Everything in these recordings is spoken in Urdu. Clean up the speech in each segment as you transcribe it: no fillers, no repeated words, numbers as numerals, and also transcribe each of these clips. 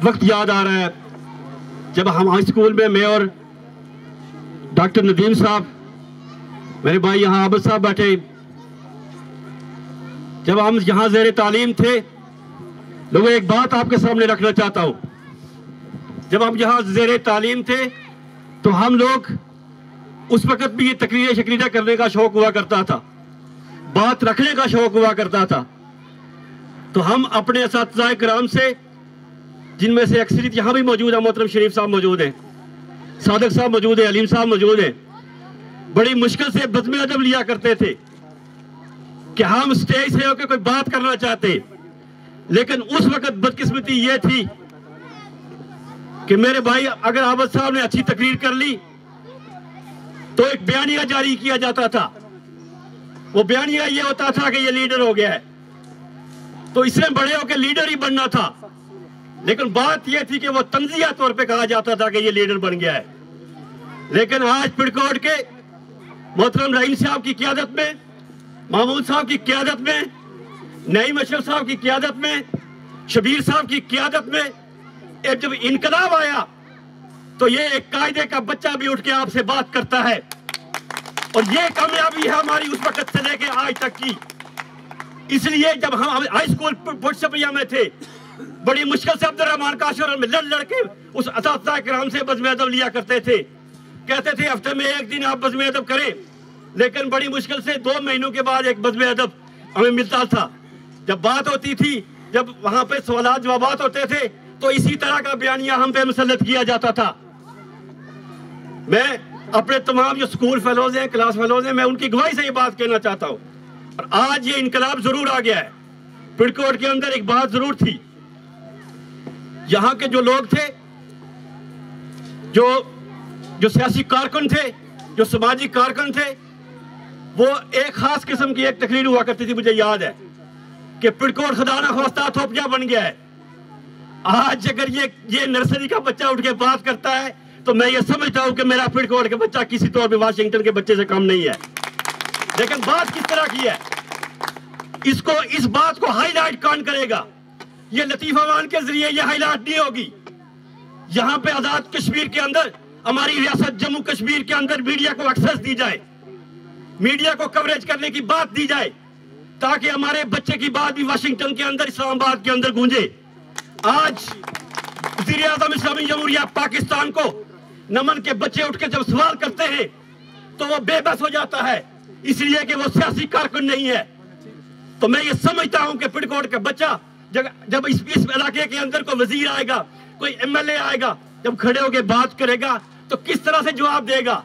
وقت یاد آ رہا ہے جب ہم ہائی اسکول میں اور ڈاکٹر ندیم صاحب، میرے بھائی یہاں عابد صاحب بیٹھے، جب ہم یہاں زیر تعلیم تھے، لوگوں ایک بات آپ کے سامنے رکھنا چاہتا ہوں، جب ہم یہاں زیر تعلیم تھے تو ہم لوگ اس وقت بھی یہ تقریریں شکریریں کرنے کا شوق ہوا کرتا تھا، بات رکھنے کا شوق ہوا کرتا تھا، تو ہم اپنے اساتذہ کرام سے، جن میں سے اکثریت یہاں بھی موجود ہے، محترم شریف صاحب موجود ہیں، صادق صاحب موجود ہیں، علیم صاحب موجود ہیں، بڑی مشکل سے بزم ادب لیا کرتے تھے کہ ہم سٹیج سے ہو کے کوئی بات کرنا چاہتے، لیکن اس وقت بدقسمتی یہ تھی کہ میرے بھائی اگر عابد صاحب نے اچھی تقریر کر لی تو ایک بیانیہ جاری کیا جاتا تھا، وہ بیانیہ یہ ہوتا تھا کہ یہ لیڈر ہو گیا ہے، تو اس سے بڑے ہو کے لیڈر ہی بننا تھا، لیکن بات یہ تھی کہ وہ تنزیہ طور پہ کہا جاتا تھا کہ یہ لیڈر بن گیا ہے۔ لیکن آج پڑکوٹ کے محترم رحیم صاحب کی قیادت میں، محمود صاحب کی قیادت میں، نعیم اشرف صاحب کی قیادت میں، شبیر صاحب کی قیادت میں ایک جب انقلاب آیا تو یہ ایک قاعدے کا بچہ بھی اٹھ کے آپ سے بات کرتا ہے، اور یہ کامیابی ہے ہماری اس وقت سے لے کے آج تک کی۔ اس لیے جب ہم ہائی اسکول پٹ سپیا میں تھے، بڑی مشکل سے عبدالرحمان کاشور میں لڑ کے اس اساتذہ کرام سے بزم ادب لیا کرتے تھے، کہتے تھے ہفتے میں ایک دن آپ بزم ادب کریں، لیکن بڑی مشکل سے 2 مہینوں کے بعد ایک بزم ادب ہمیں ملتا تھا۔ جب بات ہوتی تھی، جب وہاں پہ سوالات جوابات ہوتے تھے تو اسی طرح کا بیانیہ ہم پہ مسلط کیا جاتا تھا۔ میں اپنے تمام جو سکول فیلوز ہیں، کلاس فیلوز ہیں، میں ان کی گواہی سے یہ بات کہنا چاہتا ہوں، اور آج یہ انقلاب ضرور آ گیا ہے۔ پڑکوٹ کے اندر ایک بات ضرور تھی، یہاں کے جو لوگ تھے، جو سیاسی کارکن تھے، جو سماجی کارکن تھے، وہ ایک خاص قسم کی ایک تقریر ہوا کرتی تھی، مجھے یاد ہے کہ پڑکوٹ خدا نہ خواستہ تھوپیا بن گیا ہے۔ آج اگر یہ نرسری کا بچہ اٹھ کے بات کرتا ہے تو میں یہ سمجھتا ہوں کہ میرا پڑکوٹ کا بچہ کسی طور پہ واشنگٹن کے بچے سے کم نہیں ہے۔ لیکن بات کس طرح کی ہے، اس بات کو ہائی لائٹ کون کرے گا؟ یہ لطیف امان کے ذریعے یہ ہائی لائٹ نہیں ہوگی۔ یہاں پہ آزاد کشمیر کے اندر، ہماری ریاست جموں کشمیر کے اندر میڈیا کو ایکسس دی جائے، میڈیا کو کوریج کرنے کی بات دی جائے، تاکہ ہمارے بچے کی بات بھی واشنگٹن کے اندر، اسلام آباد کے اندر گونجے۔ آج وزیر اعظم اسلامی جمہوریہ پاکستان کو نمن کے بچے اٹھ کے جب سوال کرتے ہیں تو وہ بے بس ہو جاتا ہے، اس لیے کہ وہ سیاسی کارکن نہیں ہے۔ تو میں یہ سمجھتا ہوں کہ پڑکوٹ کا بچہ جب اس علاقے کے اندر کوئی وزیر آئے گا، کوئی ایم ایل اے آئے گا، جب کھڑے ہو کے بات کرے گا تو کس طرح سے جواب دے گا،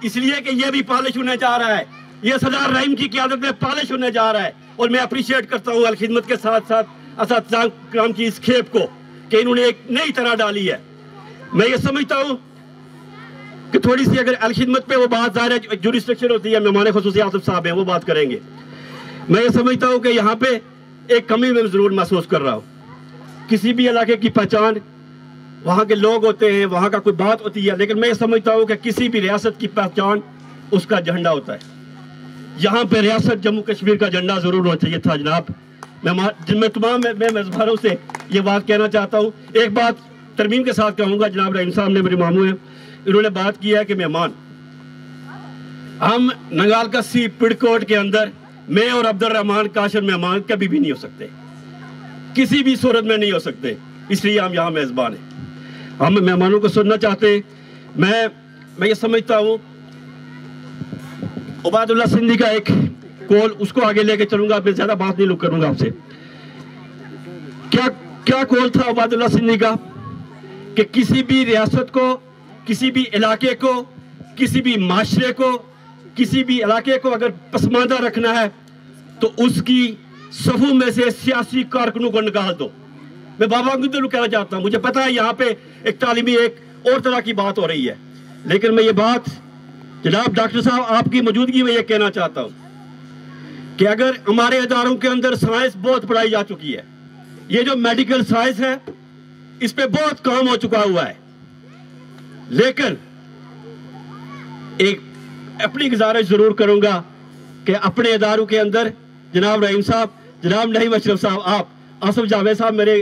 اس لیے کہ یہ بھی پالش ہونے جا رہا ہے، یہ سردار رحیم کی قیادت میں پالش ہونے جا رہا ہے۔ اور میں اپریشیٹ کرتا ہوں الخدمت کے ساتھ ساتھ اساتذہ کرام کی اس کھیپ کو کہ انہوں نے ایک نئی طرح ڈالی ہے۔ میں یہ سمجھتا ہوں کہ تھوڑی سی اگر الخدمت پہ وہ بات ظاہر ہے، جو ریسٹرکشن ہوتی ہے، مہمان خصوصی آصف صاحب ہیں، وہ بات کریں گے۔ میں یہ سمجھتا ہوں کہ یہاں پہ ایک کمی میں ضرور محسوس کر رہا ہوں۔ کسی بھی علاقے کی پہچان وہاں کے لوگ ہوتے ہیں، وہاں کا کوئی بات ہوتی ہے، لیکن میں یہ سمجھتا ہوں کہ کسی بھی ریاست کی پہچان اس کا جھنڈا ہوتا ہے۔ یہاں پہ ریاست جموں کشمیر کا جھنڈا ضرور ہونا چاہیے تھا جناب۔ میں تمام میزبانوں سے یہ بات کہنا چاہتا ہوں۔ ایک بات ترمیم کے ساتھ کہوں گا، جناب رحیم صاحب نے، میرے ماموں ہیں، انہوں نے بات کی ہے کہ مہمان، ہم ننگال کسی پڑکوٹ کے اندر میں اور عبدالرحمان کاشر مہمان کبھی بھی نہیں ہو سکتے، کسی بھی صورت میں نہیں ہو سکتے، اس لیے ہم یہاں میزبان ہیں، ہم مہمانوں کو سننا چاہتے ہیں۔ میں یہ سمجھتا ہوں عباد اللہ سندھی کا ایک کول، اس کو آگے لے کے چلوں گا، میں زیادہ بات نہیں کروں گا آپ سے۔ کیا کول تھا عباد اللہ سندھی کا کہ کسی بھی ریاست کو، کسی بھی علاقے کو، کسی بھی معاشرے کو، کسی بھی علاقے کو اگر پسماندہ رکھنا ہے تو اس کی صفوں میں سے سیاسی کارکنوں کو نکال دو۔ میں بابا گندر کو کہنا چاہتا ہوں، مجھے پتا ہے یہاں پہ ایک تعلیمی ایک اور طرح کی بات ہو رہی ہے، لیکن میں یہ بات جناب ڈاکٹر صاحب آپ کی موجودگی میں یہ کہنا چاہتا ہوں کہ اگر ہمارے اداروں کے اندر سائنس بہت پڑھائی جا چکی ہے، یہ جو میڈیکل سائنس ہے اس پہ بہت کام ہو چکا ہوا ہے، لیکن ایک اپنی گزارش ضرور کروں گا کہ اپنے اداروں کے اندر جناب رحیم صاحب، جناب نعیم اشرف صاحب، آپ آصف جاوید صاحب میرے